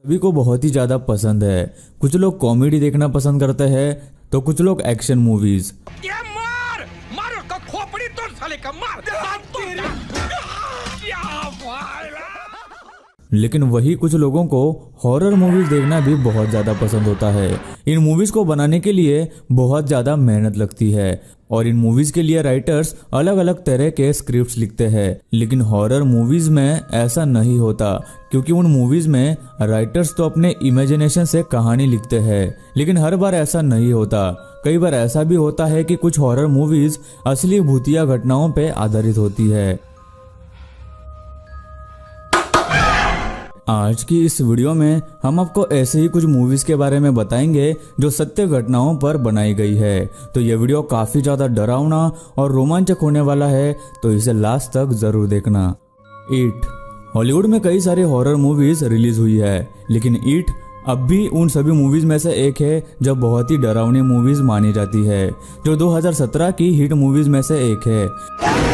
सभी को बहुत ही ज़्यादा पसंद है। कुछ लोग कॉमेडी देखना पसंद करते हैं तो कुछ लोग एक्शन मूवीज। लेकिन वही कुछ लोगों को हॉरर मूवीज देखना भी बहुत ज़्यादा पसंद होता है। इन मूवीज को बनाने के लिए बहुत ज़्यादा मेहनत लगती है और इन मूवीज के लिए राइटर्स अलग अलग तरह के स्क्रिप्ट्स लिखते हैं। लेकिन हॉरर मूवीज में ऐसा नहीं होता, क्योंकि उन मूवीज में राइटर्स तो अपने इमेजिनेशन से कहानी लिखते हैं। लेकिन हर बार ऐसा नहीं होता। कई बार ऐसा भी होता है कि कुछ हॉरर मूवीज असली भूतिया घटनाओं पर आधारित होती है। आज की इस वीडियो में हम आपको ऐसे ही कुछ मूवीज के बारे में बताएंगे जो सत्य घटनाओं पर बनाई गई है। तो ये वीडियो काफी ज्यादा डरावना और रोमांचक होने वाला है, तो इसे लास्ट तक जरूर देखना। इट। हॉलीवुड में कई सारी हॉरर मूवीज रिलीज हुई है, लेकिन इट अब भी उन सभी मूवीज में से एक है जो बहुत ही डरावनी मूवीज मानी जाती है, जो 2017 की हिट मूवीज में से एक है।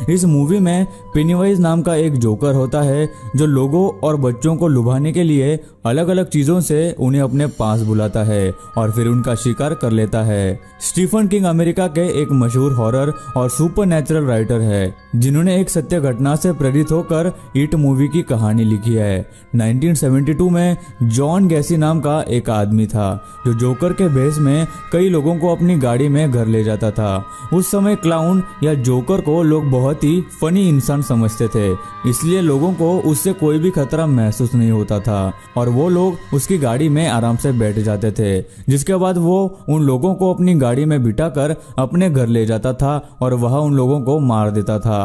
इस मूवी में पेनीवाइज नाम का एक जोकर होता है जो लोगों और बच्चों को लुभाने के लिए अलग अलग चीजों से उन्हें अपने पास बुलाता है और फिर उनका शिकार कर लेता है। स्टीफन किंग अमेरिका के एक मशहूर हॉरर और सुपरनैचुरल राइटर है, जिन्होंने एक सत्य घटना से प्रेरित होकर इट मूवी की कहानी लिखी है। 1972 में जॉन गैसी नाम का एक आदमी था जो जोकर के भेष में कई लोगों को अपनी गाड़ी में घर ले जाता था। उस समय क्लाउन या जोकर को लोग बहुत ही फनी इंसान समझते थे, इसलिए लोगों को उससे कोई भी खतरा महसूस नहीं होता था और वो लोग उसकी गाड़ी में आराम से बैठ जाते थे, जिसके बाद वो उन लोगों को अपनी गाड़ी में बिठाकर अपने घर ले जाता था और वहां उन लोगों को मार देता था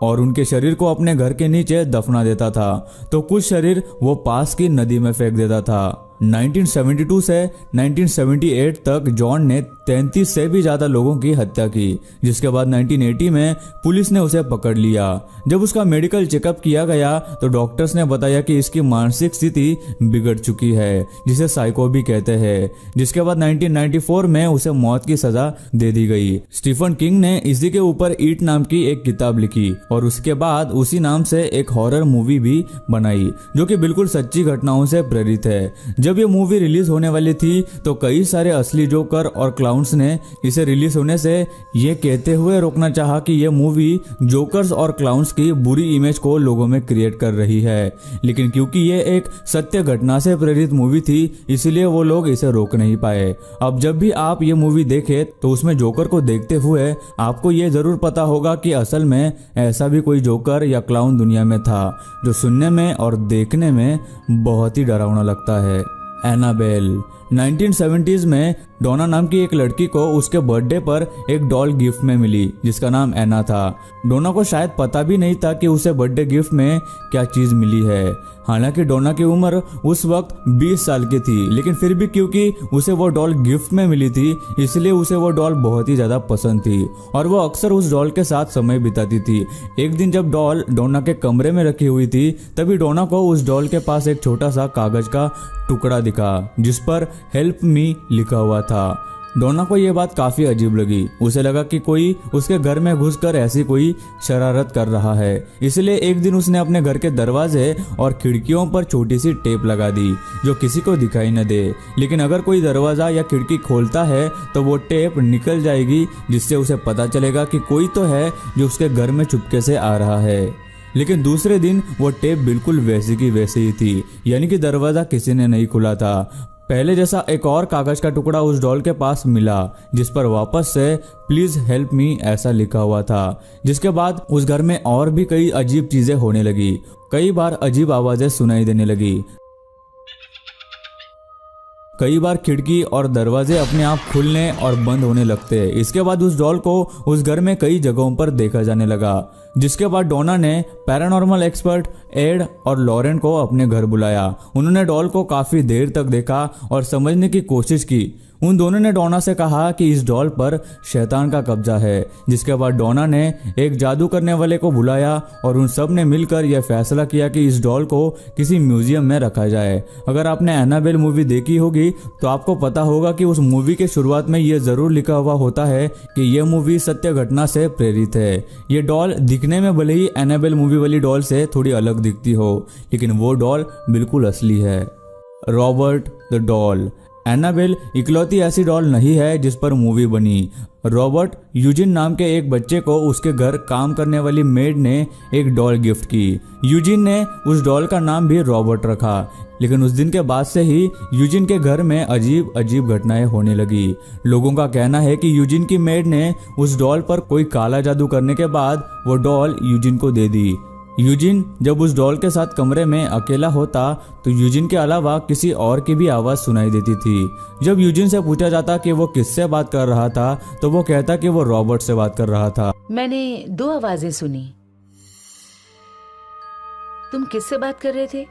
और उनके शरीर को अपने घर के नीचे दफना देता था, तो कुछ शरीर वो पास की नदी में फेंक देता था। 1972 से 1978 तक जॉन ने 33 से भी ज्यादा लोगों की हत्या की, जिसके बाद 1980 में पुलिस ने उसे पकड़ लिया। जब उसका मेडिकल चेकअप किया गया तो डॉक्टर्स ने बताया कि इसकी मानसिक स्थिति बिगड़ चुकी है, जिसे साइको भी कहते हैं। जिसके बाद 1994 में उसे मौत की सजा दे दी गई। स्टीफन किंग ने इसी के ऊपर ईट नाम की एक किताब लिखी और उसके बाद उसी नाम से एक हॉरर मूवी भी बनाई, जो कि बिल्कुल सच्ची घटनाओं से प्रेरित है। जब ये मूवी रिलीज होने वाली थी तो कई सारे असली जोकर और क्लाउन्स ने इसे रिलीज होने से ये कहते हुए रोकना चाहा कि ये मूवी जोकर्स और क्लाउन्स की बुरी इमेज को लोगों में क्रिएट कर रही है, लेकिन क्योंकि ये एक सत्य घटना से प्रेरित मूवी थी इसलिए वो लोग इसे रोक नहीं पाए। अब जब भी आप ये मूवी देखें तो उसमें जोकर को देखते हुए आपको ये जरूर पता होगा कि असल में ऐसा भी कोई जोकर या क्लाउन दुनिया में था जो सुनने में और देखने में बहुत ही डरावना लगता है। एनाबेल। 1970s में डोना नाम की एक लड़की को उसके बर्थडे पर एक डॉल गिफ्ट में मिली जिसका नाम एना था। डोना को शायद पता भी नहीं था कि उसे बर्थडे गिफ्ट में क्या चीज मिली है। हालांकि डोना की उम्र उस वक्त 20 साल की थी, लेकिन फिर भी क्योंकि उसे वो डॉल गिफ्ट में मिली थी इसलिए उसे वो डॉल बहुत ही ज्यादा पसंद थी और वो अक्सर उस डॉल के साथ समय बिताती थी। एक दिन जब डॉल डोना के कमरे में रखी हुई थी तभी डोना को उस डॉल के पास एक छोटा सा कागज का टुकड़ा दिखा जिस पर हेल्प मी लिखा हुआ था। डोना को यह बात काफी अजीब लगी। उसे लगा कि कोई उसके घर में घुसकर ऐसी कोई शरारत कर रहा है, इसलिए एक दिन उसने अपने घर के दरवाजे और खिड़कियों पर छोटी सी टेप लगा दी जो किसी को दिखाई न दे। लेकिन अगर कोई दरवाजा या खिड़की खोलता है तो वो टेप निकल जाएगी, जिससे उसे पता चलेगा कि कोई तो है जो उसके घर में चुपके से आ रहा है। लेकिन दूसरे दिन वो टेप बिल्कुल वैसी की वैसी ही थी, यानी कि दरवाजा किसी ने नहीं खुला था। पहले जैसा एक और कागज का टुकड़ा उस डॉल के पास मिला जिस पर वापस से प्लीज हेल्प मी ऐसा लिखा हुआ था। जिसके बाद उस घर में और भी कई अजीब चीजें होने लगी। कई बार अजीब आवाजें सुनाई देने लगी। कई बार खिड़की और दरवाजे अपने आप खुलने और बंद होने लगते। इसके बाद उस डॉल को उस घर में कई जगहों पर देखा जाने लगा। जिसके बाद डोना ने पैरानॉर्मल एक्सपर्ट एड और लॉरेन को अपने घर बुलाया। उन्होंने डॉल को काफी देर तक देखा और समझने की कोशिश की। उन दोनों ने डोना से कहा कि इस डॉल पर शैतान का कब्जा है। जिसके बाद डोना ने एक जादू करने वाले को बुलाया और उन सब ने मिलकर यह फैसला किया कि इस डॉल को किसी म्यूजियम में रखा जाए। अगर आपने एनाबेल मूवी देखी होगी तो आपको पता होगा कि उस मूवी के शुरुआत में यह जरूर लिखा हुआ होता है कि यह मूवी सत्य घटना से प्रेरित है। ये डॉल दिखने दिखने में भले ही एनाबेल मूवी वाली डॉल से थोड़ी अलग दिखती हो, लेकिन वो डॉल बिल्कुल असली है। Robert the doll. एनाबेल इकलौती ऐसी डॉल नहीं है जिस पर मूवी बनी। रॉबर्ट यूजिन नाम के एक बच्चे को उसके घर काम करने वाली मेड ने एक डॉल गिफ्ट की। यूजिन ने उस डॉल का नाम भी रॉबर्ट रखा, लेकिन उस दिन के बाद से ही यूजिन के घर में अजीब अजीब घटनाएं होने लगी। लोगों का कहना है कि यूजिन की मेड ने उस डॉल पर कोई काला जादू करने के बाद वो डॉल यूजिन को दे दी। यूजिन जब उस डॉल के साथ कमरे में अकेला होता तो यूजिन के अलावा किसी और की भी आवाज सुनाई देती थी। जब यूजिन से पूछा जाता कि वो किससे बात कर रहा था तो वो कहता कि वो रॉबर्ट से बात कर रहा था। मैंने 2 आवाजें सुनी। तुम किससे बात कर रहे थे?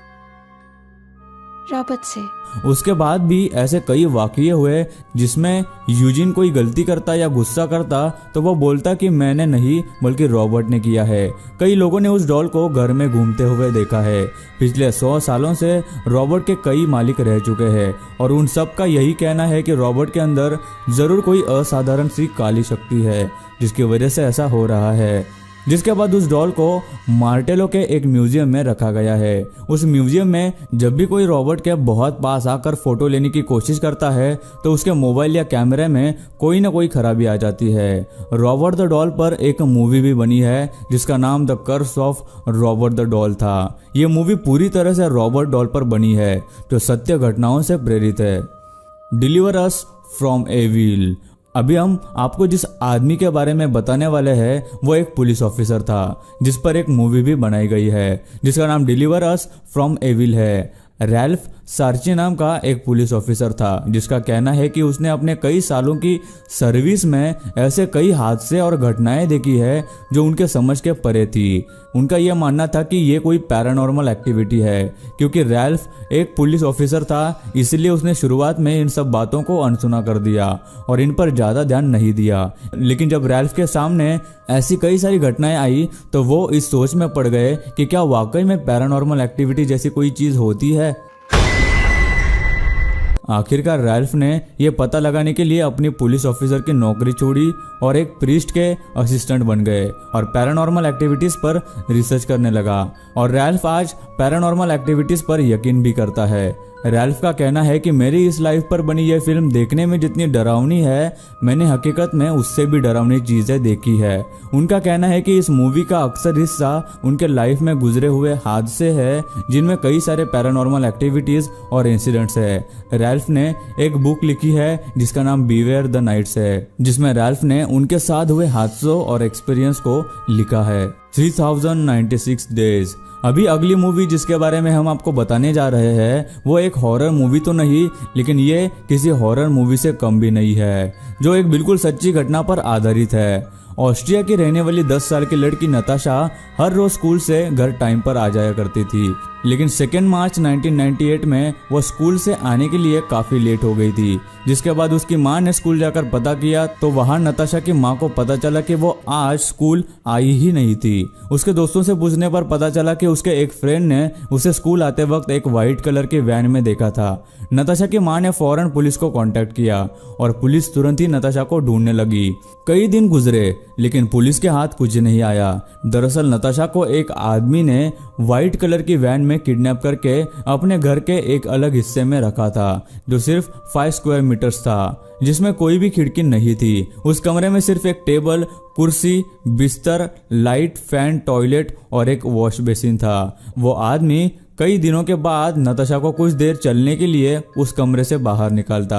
रॉबर्ट से। उसके बाद भी ऐसे कई वाकये हुए जिसमें यूजिन कोई गलती करता या गुस्सा करता तो वो बोलता कि मैंने नहीं बल्कि रॉबर्ट ने किया है। कई लोगों ने उस डॉल को घर में घूमते हुए देखा है। पिछले 100 सालों से रॉबर्ट के कई मालिक रह चुके हैं और उन सब का यही कहना है कि रॉबर्ट के अंदर जरूर कोई असाधारण सी काली शक्ति है जिसकी वजह से ऐसा हो रहा है। जिसके बाद उस डॉल को मार्टेलो के एक म्यूजियम में रखा गया है। उस म्यूजियम में जब भी कोई रॉबर्ट के बहुत पास आकर फोटो लेने की कोशिश करता है तो उसके मोबाइल या कैमरे में कोई ना कोई खराबी आ जाती है। रॉबर्ट द डॉल पर एक मूवी भी बनी है जिसका नाम the curse of Robert the doll था। ये मूवी पूरी तरह से रॉबर्ट डॉल पर बनी है जो सत्य घटनाओं से प्रेरित है। Deliver us from evil. अभी हम आपको जिस आदमी के बारे में बताने वाले हैं वो एक पुलिस ऑफिसर था जिस पर एक मूवी भी बनाई गई है जिसका नाम डिलीवर अस फ्रॉम एविल है। रैल्फ सार्ची नाम का एक पुलिस ऑफिसर था जिसका कहना है कि उसने अपने कई सालों की सर्विस में ऐसे कई हादसे और घटनाएं देखी है जो उनके समझ के परे थी। उनका यह मानना था कि ये कोई पैरानॉर्मल एक्टिविटी है। क्योंकि रैल्फ एक पुलिस ऑफिसर था इसलिए उसने शुरुआत में इन सब बातों को अनसुना कर दिया और इन पर ज्यादा ध्यान नहीं दिया। लेकिन जब रैल्फ के सामने ऐसी कई सारी घटनाएं आई तो वो इस सोच में पड़ गए कि क्या वाकई में पैरानॉर्मल एक्टिविटी जैसी कोई चीज होती है। आखिरकार रैल्फ ने यह पता लगाने के लिए अपनी पुलिस ऑफिसर की नौकरी छोड़ी और एक प्रीस्ट के असिस्टेंट बन गए और पैरानॉर्मल एक्टिविटीज पर रिसर्च करने लगा। और रैल्फ आज पैरानॉर्मल एक्टिविटीज पर यकीन भी करता है। रैल्फ का कहना है कि मेरी इस लाइफ पर बनी यह फिल्म देखने में जितनी डरावनी है मैंने हकीकत में उससे भी डरावनी चीजें देखी है। उनका कहना है कि इस मूवी का अक्सर हिस्सा उनके लाइफ में गुजरे हुए हादसे हैं जिनमें कई सारे पैरानॉर्मल एक्टिविटीज और इंसिडेंट्स है। रैल्फ ने एक बुक लिखी है जिसका नाम बीवेयर द नाइट्स है जिसमें रैल्फ ने उनके साथ हुए हादसों और एक्सपीरियंस को लिखा है। 3096 डेज। अभी अगली मूवी जिसके बारे में हम आपको बताने जा रहे हैं वो एक हॉरर मूवी तो नहीं लेकिन ये किसी हॉरर मूवी से कम भी नहीं है जो एक बिल्कुल सच्ची घटना पर आधारित है। ऑस्ट्रिया की रहने वाली 10 साल की लड़की नताशा हर रोज स्कूल से घर टाइम पर आ जाया करती थी, लेकिन 2 मार्च 1998 में वो स्कूल से आने के लिए काफी लेट हो गई थी। जिसके बाद उसकी माँ ने स्कूल जाकर पता किया तो वहां नताशा की माँ को पता चला कि वो आज स्कूल आई ही नहीं थी। उसके दोस्तों से पूछने पर पता चला कि उसके एक फ्रेंड ने उसे स्कूल आते वक्त एक व्हाइट कलर की वैन में देखा था। नताशा की माँ ने फौरन पुलिस को कांटेक्ट किया और पुलिस तुरंत ही नताशा को ढूंढने लगी। कई दिन गुजरे लेकिन पुलिस के हाथ कुछ नहीं आया। दरअसल नताशा को एक आदमी ने व्हाइट कलर की वैन में किडनैप करके अपने घर के एक अलग हिस्से में रखा था जो सिर्फ 5 स्क्वायर मीटर्स था जिसमें कोई भी खिड़की नहीं थी। उस कमरे में सिर्फ एक टेबल, कुर्सी, बिस्तर, लाइट, फैन, टॉयलेट और एक वॉश बेसिन था। वो आदमी कई दिनों के बाद नताशा को कुछ देर चलने के लिए उस कमरे से बाहर निकालता।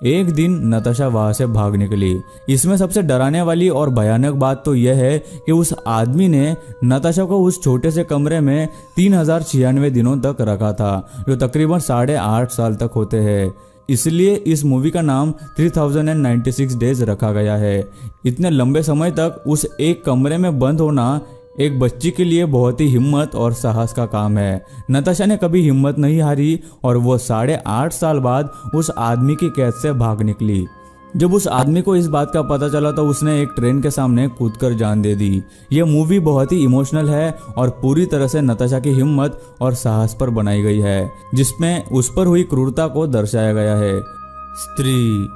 एक दिन नताशा वहां से भाग निकली। इसमें सबसे डराने वाली और भयानक बात तो यह है कि उस आदमी ने नताशा को उस छोटे से कमरे में 3096 दिनों तक रखा था जो तकरीबन 8.5 साल तक होते हैं। इसलिए इस मूवी का नाम 3096 डेज रखा गया है। इतने लंबे समय तक उस एक कमरे में बंद होना एक बच्ची के लिए बहुत ही हिम्मत और साहस का काम है। नताशा ने कभी हिम्मत नहीं हारी और वो 8.5 साल बाद उस आदमी की कैद से भाग निकली। जब उस आदमी को इस बात का पता चला तो उसने एक ट्रेन के सामने कूदकर जान दे दी। यह मूवी बहुत ही इमोशनल है और पूरी तरह से नताशा की हिम्मत और साहस पर बनाई गई है जिसमें उस पर हुई क्रूरता को दर्शाया गया है। स्त्री।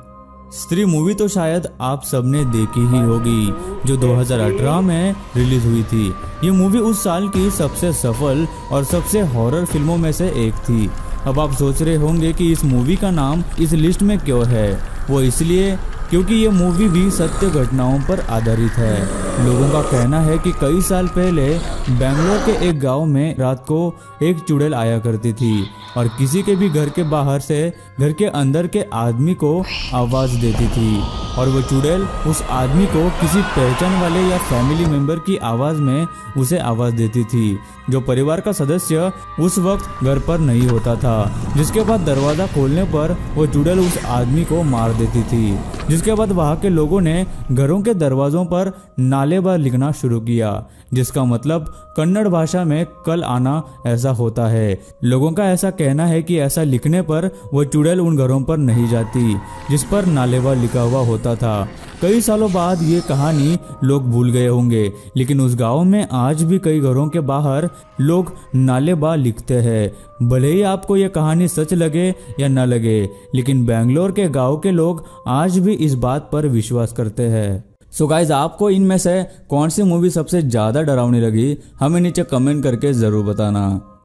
स्त्री मूवी तो शायद आप सबने देखी ही होगी, जो 2018 में रिलीज हुई थी। ये मूवी उस साल की सबसे सफल और सबसे हॉरर फिल्मों में से एक थी। अब आप सोच रहे होंगे कि इस मूवी का नाम इस लिस्ट में क्यों है। वो इसलिए क्योंकि ये मूवी भी सत्य घटनाओं पर आधारित है। लोगों का कहना है कि कई साल पहले बेंगलोर के एक गांव में रात को एक चुड़ैल आया करती थी और किसी के भी घर के बाहर से घर के अंदर के आदमी को आवाज़ देती थी, और वो चुड़ैल उस आदमी को किसी पहचान वाले या फैमिली मेंबर की आवाज़ में उसे आवाज़ देती थी, जो परिवार का सदस्य उस वक्त घर पर नहीं होता था। जिसके बाद दरवाज़ा खोलने पर वो चुड़ैल उस आदमी को मार देती थी। जिसके बाद वहाँ के लोगों ने घरों के दरवाज़ों पर नालेबा लिखना शुरू किया, जिसका मतलब कन्नड़ भाषा में कल आना ऐसा होता है। लोगों का ऐसा कहना है कि ऐसा लिखने पर वो चुड़ैल उन घरों पर नहीं जाती जिस पर नालेबा लिखा हुआ होता था। कई सालों बाद ये कहानी लोग भूल गए होंगे, लेकिन उस गांव में आज भी कई घरों के बाहर लोग नालेबा लिखते हैं। भले ही आपको ये कहानी सच लगे या न लगे, लेकिन बेंगलोर के गांव के लोग आज भी इस बात पर विश्वास करते हैं। सो गाइज, आपको इनमें से कौन सी मूवी सबसे ज़्यादा डरावनी लगी, हमें नीचे कमेंट करके ज़रूर बताना।